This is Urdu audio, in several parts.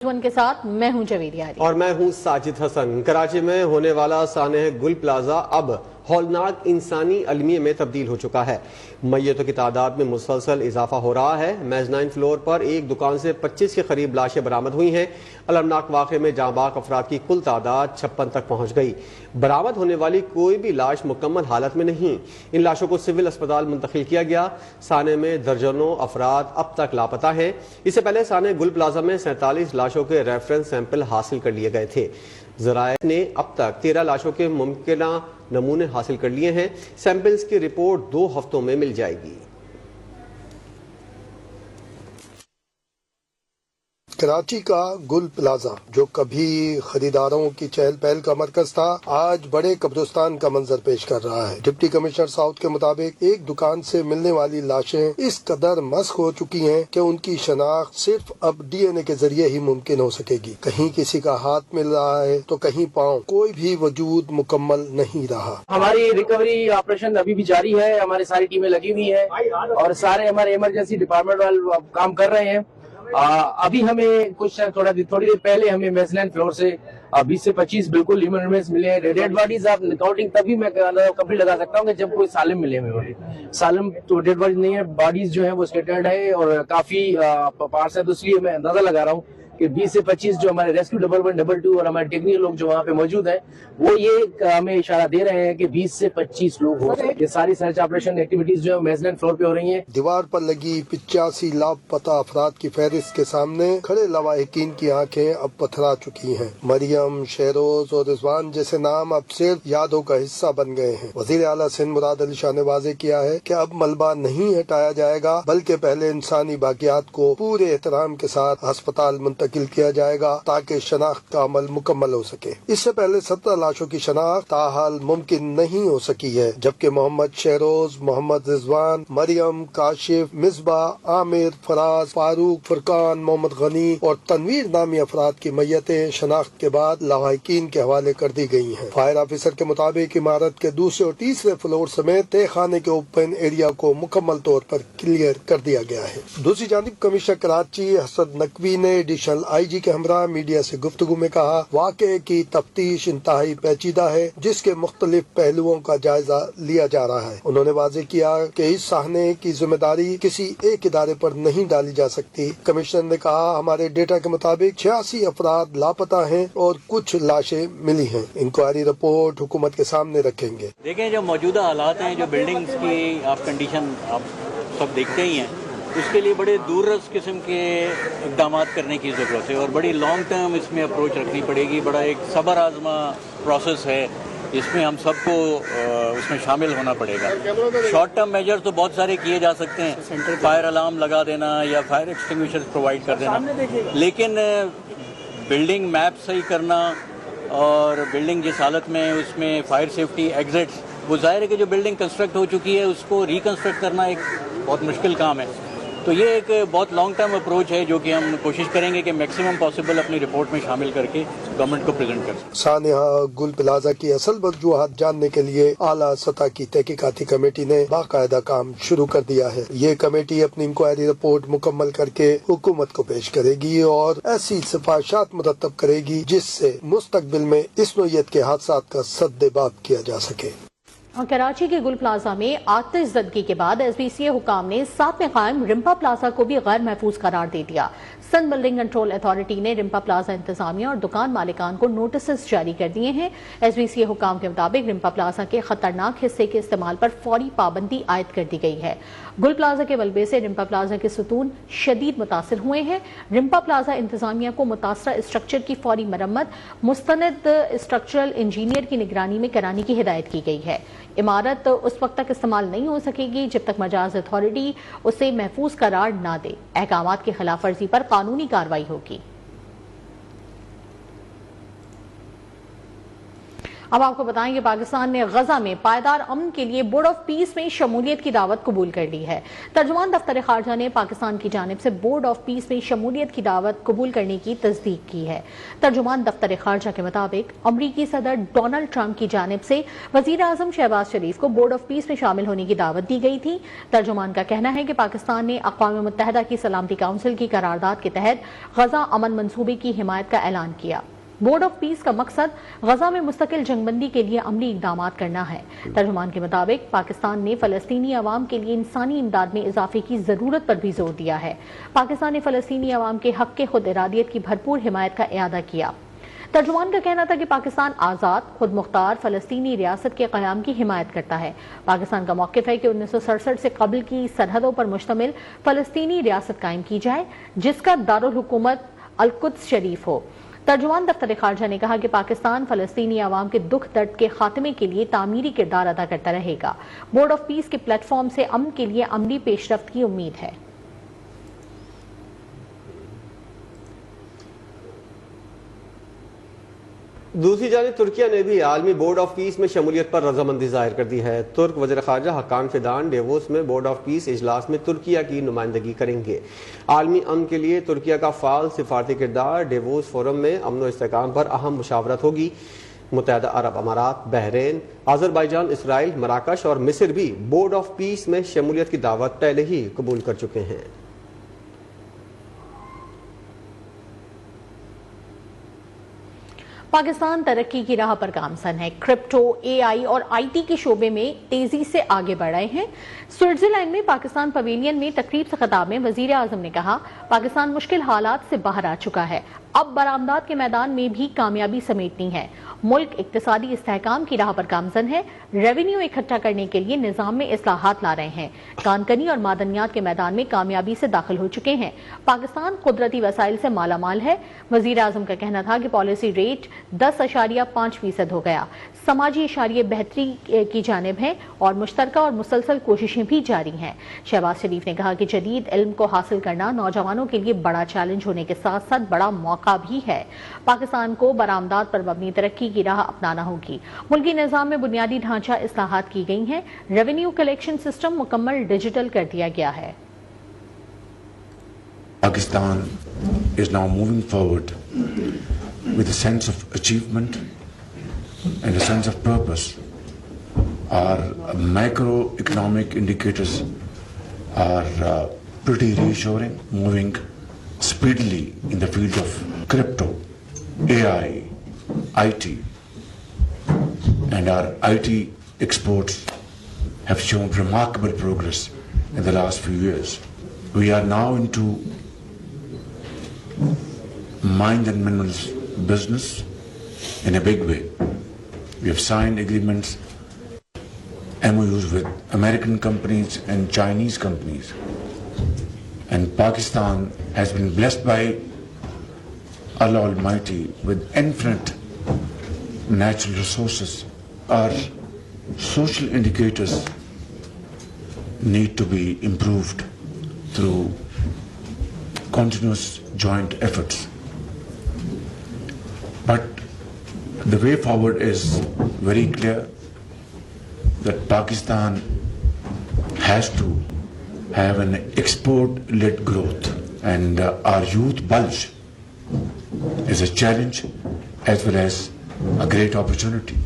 کے ساتھ میں ہوں جوید یاری اور میں ہوں ساجد حسن۔ کراچی میں ہونے والا سانحہ گل پلازا اب ہولناک انسانی المیے میں تبدیل ہو چکا ہے۔ میتوں کی تعداد میں مسلسل اضافہ ہو رہا ہے۔ میزنائن فلور پر ایک دکان سے 25 کے قریب لاشیں برآمد ہوئی ہیں۔ المناک واقعے میں جاں باز افراد کی کل تعداد 56 تک پہنچ گئی۔ برآمد ہونے والی کوئی بھی لاش مکمل حالت میں نہیں۔ ان لاشوں کو سول اسپتال منتقل کیا گیا۔ سانحے میں درجنوں افراد اب تک لاپتہ ہیں۔ اس سے پہلے سانحہ گل پلازا میں 47 لاشوں کے ریفرنس سیمپل حاصل کر لیے گئے تھے۔ ذرائع نے اب تک 13 لاشوں کے ممکنہ نمونے حاصل کر لیے ہیں۔ سیمپلز کی رپورٹ 2 ہفتوں میں مل جائے گی۔ کراچی کا گل پلازا جو کبھی خریداروں کی چہل پہل کا مرکز تھا، آج بڑے قبرستان کا منظر پیش کر رہا ہے۔ ڈپٹی کمشنر ساؤتھ کے مطابق ایک دکان سے ملنے والی لاشیں اس قدر مسخ ہو چکی ہیں کہ ان کی شناخت صرف اب ڈی این اے کے ذریعے ہی ممکن ہو سکے گی۔ کہیں کسی کا ہاتھ مل رہا ہے تو کہیں پاؤں، کوئی بھی وجود مکمل نہیں رہا۔ ہماری ریکوری آپریشن ابھی بھی جاری ہے، ہماری ساری ٹیمیں لگی ہوئی ہیں اور سارے ہمارے ایمرجنسی ڈپارٹمنٹ والے کام کر رہے ہیں۔ ابھی ہمیں کچھ تھوڑی دیر پہلے ہمیں میزنائن فلور سے 20 سے 25 بالکل ہیومن ریمینز ملے ہیں۔ ڈیڈ باڈیز آپ کاؤنٹنگ تبھی میں کمپلیٹ لگا سکتا ہوں کہ جب کوئی سالم ملے ہمیں۔ سالم تو ڈیڈ باڈیز نہیں ہے، باڈیز جو ہیں وہ اسکیٹرڈ ہے اور کافی پارٹس ہے، تو اس لیے میں اندازہ لگا رہا ہوں کہ 20 سے 25 جو ہمارے ریسکیو ڈبل 1 ڈبل 2 اور ہمارے ٹیکنیکل لوگ جو وہاں پہ موجود ہیں وہ یہ ہمیں اشارہ دے رہے ہیں کہ 20 سے 25 لوگ ہو سکتے۔ یہ ساری سرچ آپریشن ایکٹیویٹیز جو ہے میزنائن فلور پہ ہو رہی ہیں۔ دیوار پر لگی 85 لاپتہ افراد کی فہرست کے سامنے کھڑے لواحقین کی آنکھیں اب پتھرا چکی ہیں۔ مریم، شہروز اور رضوان جیسے نام اب صرف یادوں کا حصہ بن گئے ہیں۔ وزیر اعلیٰ سندھ مراد علی شاہ نے واضح کیا ہے کہ اب ملبہ نہیں ہٹایا جائے گا بلکہ پہلے انسانی باقیات کو پورے احترام کے ساتھ ہسپتال منتقل کیا جائے گا تاکہ شناخت کا عمل مکمل ہو سکے۔ اس سے پہلے 17 لاشوں کی شناخت تاحال ممکن نہیں ہو سکی ہے، جبکہ محمد شہروز، محمد رضوان، مریم، کاشف، مصباح، عامر، فراز، فاروق، فرقان، محمد غنی اور تنویر نامی افراد کی میتیں شناخت کے بعد لواحقین کے حوالے کر دی گئی ہیں۔ فائر آفیسر کے مطابق عمارت کے دوسرے اور تیسرے فلور سمیت تہہ خانے کے اوپن ایریا کو مکمل طور پر کلیئر کر دیا گیا ہے۔ دوسری جانب کمشنر کراچی حسن نقوی نے ایڈیشنل آئی جی کے ہمراہ میڈیا سے گفتگو میں کہا، واقعے کی تفتیش انتہائی پیچیدہ ہے جس کے مختلف پہلوؤں کا جائزہ لیا جا رہا ہے۔ انہوں نے واضح کیا کہ اس سانحے کی ذمہ داری کسی ایک ادارے پر نہیں ڈالی جا سکتی۔ کمشنر نے کہا، ہمارے ڈیٹا کے مطابق 86 افراد لاپتہ ہیں اور کچھ لاشیں ملی ہیں۔ انکوائری رپورٹ حکومت کے سامنے رکھیں گے۔ دیکھیں جو موجودہ حالات ہیں، جو بلڈنگز کی آپ کنڈیشن آپ سب دیکھتے ہی ہیں، اس کے لیے بڑے دور رس قسم کے اقدامات کرنے کی ضرورت ہے اور بڑی لانگ ٹرم اس میں اپروچ رکھنی پڑے گی۔ بڑا ایک صبر آزما پروسیس ہے، اس میں ہم سب کو اس میں شامل ہونا پڑے گا۔ شارٹ ٹرم میجر تو بہت سارے کیے جا سکتے ہیں، فائر الارم لگا دینا یا فائر ایکسٹنگوشر پرووائڈ کر دینا، لیکن بلڈنگ میپ صحیح کرنا اور بلڈنگ جس حالت میں اس میں فائر سیفٹی ایگزٹس، وہ ظاہر ہے کہ جو بلڈنگ کنسٹرکٹ ہو چکی ہے اس کو ریکنسٹرکٹ کرنا ایک بہت مشکل کام ہے۔ تو یہ ایک بہت لانگ ٹرم اپروچ ہے جو کہ ہم کوشش کریں گے کہ میکسیمم پاسبل اپنی رپورٹ میں شامل کر کے گورنمنٹ کو پریزنٹ کر سکیں۔ سانحہ گل پلازا کی اصل وجوہات جاننے کے لیے اعلیٰ سطح کی تحقیقاتی کمیٹی نے باقاعدہ کام شروع کر دیا ہے۔ یہ کمیٹی اپنی انکوائری رپورٹ مکمل کر کے حکومت کو پیش کرے گی اور ایسی سفارشات مرتب کرے گی جس سے مستقبل میں اس نوعیت کے حادثات کا سدباب کیا جا سکے۔ کراچی کے گل پلازا میں آتش زدگی کے بعد ایس بی سی حکام نے ساتھ میں قائم رمپا پلازا کو بھی غیر محفوظ قرار دے دیا۔ سندھ بلڈنگ کنٹرول اتھارٹی نے رمپا پلازا انتظامیہ اور دکان مالکان کو نوٹسز جاری کر دیے ہیں۔ ایس بی سی حکام کے مطابق رمپا پلازا کے خطرناک حصے کے استعمال پر فوری پابندی عائد کر دی گئی ہے۔ گل پلازا کے ملبے سے رمپا پلازا کے ستون شدید متاثر ہوئے ہیں۔ رمپا پلازا انتظامیہ کو متاثرہ اسٹرکچر کی فوری مرمت مستند اسٹرکچرل انجینئر کی نگرانی میں کرانے کی ہدایت کی گئی ہے۔ عمارت اس وقت تک استعمال نہیں ہو سکے گی جب تک مجاز اتھارٹی اسے محفوظ قرار نہ دے۔ احکامات کی خلاف ورزی پر قانونی کارروائی ہوگی۔ اب آپ کو بتائیں کہ پاکستان نے غزہ میں پائیدار امن کے لیے بورڈ آف پیس میں شمولیت کی دعوت قبول کر لی ہے۔ ترجمان دفتر خارجہ نے پاکستان کی جانب سے بورڈ آف پیس میں شمولیت کی دعوت قبول کرنے کی تصدیق کی ہے۔ ترجمان دفتر خارجہ کے مطابق امریکی صدر ڈونلڈ ٹرمپ کی جانب سے وزیر اعظم شہباز شریف کو بورڈ آف پیس میں شامل ہونے کی دعوت دی گئی تھی۔ ترجمان کا کہنا ہے کہ پاکستان نے اقوام متحدہ کی سلامتی کونسل کی قرارداد کے تحت غزہ امن منصوبے کی حمایت کا اعلان کیا۔ بورڈ آف پیس کا مقصد غزہ میں مستقل جنگ بندی کے لیے عملی اقدامات کرنا ہے۔ ترجمان کے مطابق پاکستان نے فلسطینی عوام کے لیے انسانی امداد میں اضافے کی ضرورت پر بھی زور دیا ہے۔ پاکستان نے فلسطینی عوام کے حق کے خود ارادیت کی بھرپور حمایت کا اعادہ کیا۔ ترجمان کا کہنا تھا کہ پاکستان آزاد خود مختار فلسطینی ریاست کے قیام کی حمایت کرتا ہے۔ پاکستان کا موقف ہے کہ 1967 سے قبل کی سرحدوں پر مشتمل فلسطینی ریاست قائم کی جائے جس کا دارالحکومت القدس شریف ہو۔ ترجمان دفتر خارجہ نے کہا کہ پاکستان فلسطینی عوام کے دکھ درد کے خاتمے کے لیے تعمیری کردار ادا کرتا رہے گا۔ بورڈ آف پیس کے پلیٹ فارم سے امن کے لیے عملی پیش رفت کی امید ہے۔ دوسری جانب ترکیہ نے بھی عالمی بورڈ آف پیس میں شمولیت پر رضامندی ظاہر کر دی ہے۔ ترک وزیر خارجہ حکان فیدان ڈیووس میں بورڈ آف پیس اجلاس میں ترکیہ کی نمائندگی کریں گے۔ عالمی امن کے لیے ترکیہ کا فعال سفارتی کردار ڈیووس فورم میں امن و استحکام پر اہم مشاورت ہوگی۔ متحدہ عرب امارات، بحرین، آذربائیجان، اسرائیل، مراکش اور مصر بھی بورڈ آف پیس میں شمولیت کی دعوت پہلے ہی قبول کر چکے ہیں۔ پاکستان ترقی کی راہ پر گامزن ہے۔ کرپٹو، اے آئی اور آئی ٹی کے شعبے میں تیزی سے آگے بڑھ رہے ہیں۔ سوئٹزرلینڈ میں پاکستان پویلین میں تقریب سے خطاب میں وزیر اعظم نے کہا، پاکستان مشکل حالات سے باہر آ چکا ہے، اب برآمدات کے میدان میں بھی کامیابی سمیٹنی ہے۔ ملک اقتصادی استحکام کی راہ پر گامزن ہے، ریونیو اکٹھا کرنے کے لیے نظام میں اصلاحات لا رہے ہیں، کانکنی اور معدنیات کے میدان میں کامیابی سے داخل ہو چکے ہیں۔ پاکستان قدرتی وسائل سے مالا مال ہے۔ وزیر اعظم کا کہنا تھا کہ پالیسی ریٹ 10.5% ہو گیا، سماجی اشاریے بہتری کی جانب ہیں اور مشترکہ اور مسلسل کوششیں بھی جاری ہیں۔ شہباز شریف نے کہا کہ جدید علم کو حاصل کرنا نوجوانوں کے لیے بڑا چیلنج ہونے کے ساتھ ساتھ بڑا موقع بھی ہے۔ پاکستان کو برآمدات پر مبنی ترقی کی راہ اپنانا ہوگی۔ ملکی نظام میں بنیادی ڈھانچہ اصلاحات کی گئی ہیں، ریونیو کلیکشن سسٹم مکمل ڈیجیٹل کر دیا گیا ہے۔ Pakistan is now moving forward with a sense of achievement and a sense of purpose. Our macroeconomic indicators are pretty reassuring, moving speedily in the field of crypto, AI, IT, and our IT exports have shown remarkable progress in the last few years. We are now into mines and minerals business in a big way. We have signed agreements, MOUs with American companies and Chinese companies. And Pakistan has been blessed by Allah Almighty with infinite natural resources. Our social indicators need to be improved through continuous joint efforts. But the way forward is very clear, that Pakistan has to have an export-led growth, and our youth bulge is a challenge as well as a great opportunity.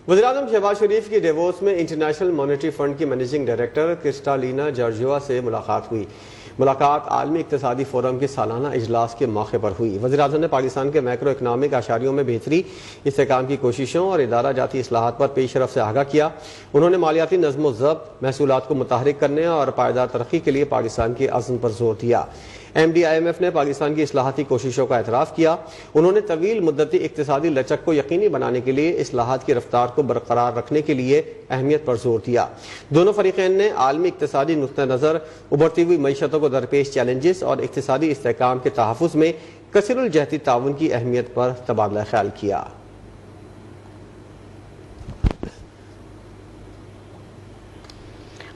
وزیراعظم شہباز شریف کی ڈیووس میں انٹرنیشنل مانیٹری فنڈ کی مینیجنگ ڈائریکٹر کرسٹالینا جارجیوا سے ملاقات ہوئی۔ ملاقات عالمی اقتصادی فورم کے سالانہ اجلاس کے موقع پر ہوئی۔ وزیراعظم نے پاکستان کے میکرو اکنامک اشاریوں میں بہتری، استحکام کی کوششوں اور ادارہ جاتی اصلاحات پر پیش رفت سے آگاہ کیا۔ انہوں نے مالیاتی نظم و ضبط، محصولات کو متحرک کرنے اور پائیدار ترقی کے لیے پاکستان کے عزم پر زور دیا۔ M D I M F نے پاکستان کی اصلاحاتی کوششوں کا اعتراف کیا۔ انہوں نے طویل مدتی اقتصادی لچک کو یقینی بنانے کے لیے اصلاحات کی رفتار کو برقرار رکھنے کے لیے اہمیت پر زور دیا۔ دونوں فریقین نے عالمی اقتصادی نقطہ نظر، ابھرتی ہوئی معیشتوں کو درپیش چیلنجز اور اقتصادی استحکام کے تحفظ میں کثیر الجہتی تعاون کی اہمیت پر تبادلہ خیال کیا۔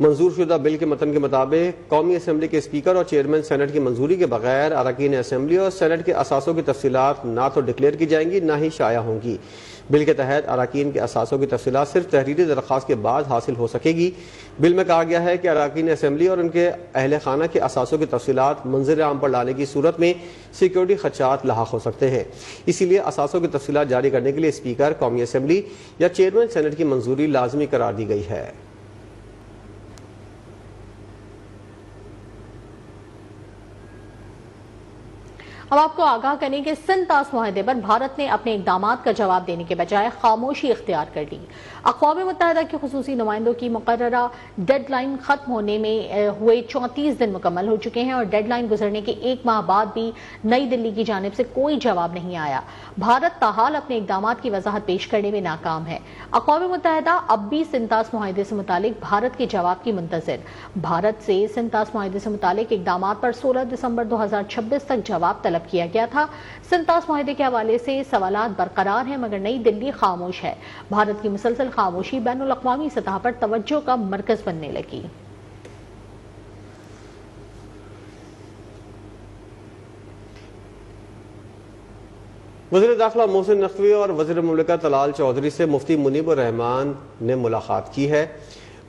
منظور شدہ بل کے متن کے مطابق قومی اسمبلی کے اسپیکر اور چیئرمین سینٹ کی منظوری کے بغیر اراکین اسمبلی اور سینٹ کے اثاثوں کی تفصیلات نہ تو ڈکلیئر کی جائیں گی نہ ہی شائع ہوں گی۔ بل کے تحت اراکین کے اثاثوں کی تفصیلات صرف تحریری درخواست کے بعد حاصل ہو سکے گی۔ بل میں کہا گیا ہے کہ اراکین اسمبلی اور ان کے اہل خانہ کے اثاثوں کی تفصیلات منظر عام پر لانے کی صورت میں سیکیورٹی خدشات لاحق ہو سکتے ہیں، اسی لیے اثاثوں کی تفصیلات جاری کرنے کے لیے اسپیکر، قومی اسمبلی یا چیئرمین سینٹ کی منظوری لازمی قرار دی گئی ہے۔ اب آپ کو آگاہ کریں کہ سندھ طاس معاہدے پر بھارت نے اپنے اقدامات کا جواب دینے کے بجائے خاموشی اختیار کر لی۔ اقوام متحدہ کے خصوصی نمائندوں کی مقررہ ڈیڈ لائن ختم ہونے میں ہوئے 34 دن مکمل ہو چکے ہیں اور ڈیڈ لائن گزرنے کے ایک ماہ بعد بھی نئی دلی کی جانب سے کوئی جواب نہیں آیا۔ بھارت تاحال اپنے اقدامات کی وضاحت پیش کرنے میں ناکام ہے۔ اقوام متحدہ اب بھی سندھ طاس معاہدے سے متعلق بھارت کے جواب کی منتظر۔ بھارت سے سندھ طاس معاہدے سے متعلق اقدامات پر 16 دسمبر 2026 تک جواب طلب کیا گیا تھا۔ سندھ طاس معاہدے کے حوالے سے سوالات برقرار ہیں مگر نئی دلی خاموش ہے۔ بھارت کی مسلسل خاموشی بین الاقوامی سطح پر توجہ کا مرکز بننے لگی۔ وزیر داخلہ محسن نقوی اور وزیر مملکت طلال چودھری سے مفتی منیب الرحمان نے ملاقات کی ہے۔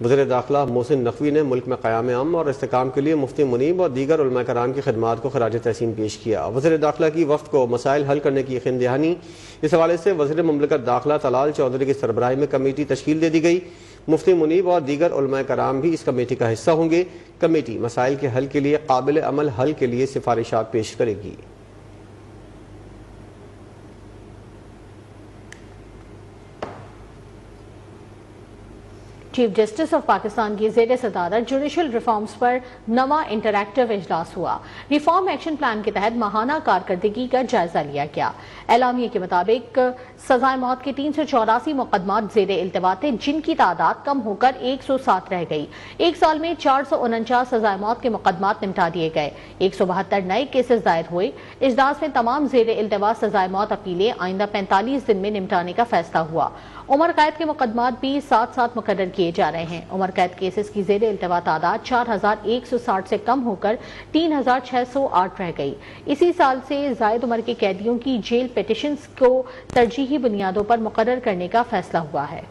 وزیر داخلہ محسن نقوی نے ملک میں قیام امن اور استحکام کے لیے مفتی منیب اور دیگر علماء کرام کی خدمات کو خراج تحسین پیش کیا۔ وزیر داخلہ کی وفد کو مسائل حل کرنے کی یقین دہانی، اس حوالے سے وزیر مملکت داخلہ طلال چودھری کی سربراہی میں کمیٹی تشکیل دے دی گئی۔ مفتی منیب اور دیگر علماء کرام بھی اس کمیٹی کا حصہ ہوں گے۔ کمیٹی مسائل کے حل کے لیے قابل عمل حل کے لیے سفارشات پیش کرے گی۔ چیف جسٹس آف پاکستان کی زیر صدارت جوڈیشل ریفارمز پر نواں انٹریکٹیو اجلاس ہوا۔ ریفارم ایکشن پلان کے تحت ماہانہ کارکردگی کا جائزہ لیا گیا۔ اعلامیے کے مطابق سزائے موت کے 384 مقدمات زیر التوا تھے جن کی تعداد کم ہو کر 107 رہ گئی۔ ایک سال میں 449 سزائے موت کے مقدمات نمٹا دیے گئے، 172 نئے کیسز دائر ہوئے۔ اجلاس میں تمام زیر التوا سزائے موت اپیلیں آئندہ 45 دن میں نمٹانے کا فیصلہ ہوا۔ عمر قید کے مقدمات بھی ساتھ ساتھ مقرر کیے جا رہے ہیں۔ عمر قید کیسز کی زیر التوا تعداد 4160 سے کم ہو کر 3608 رہ گئی۔ اسی سال سے زائد عمر کے قیدیوں کی جیل پیٹیشنز کو ترجیحی بنیادوں پر مقرر کرنے کا فیصلہ ہوا ہے۔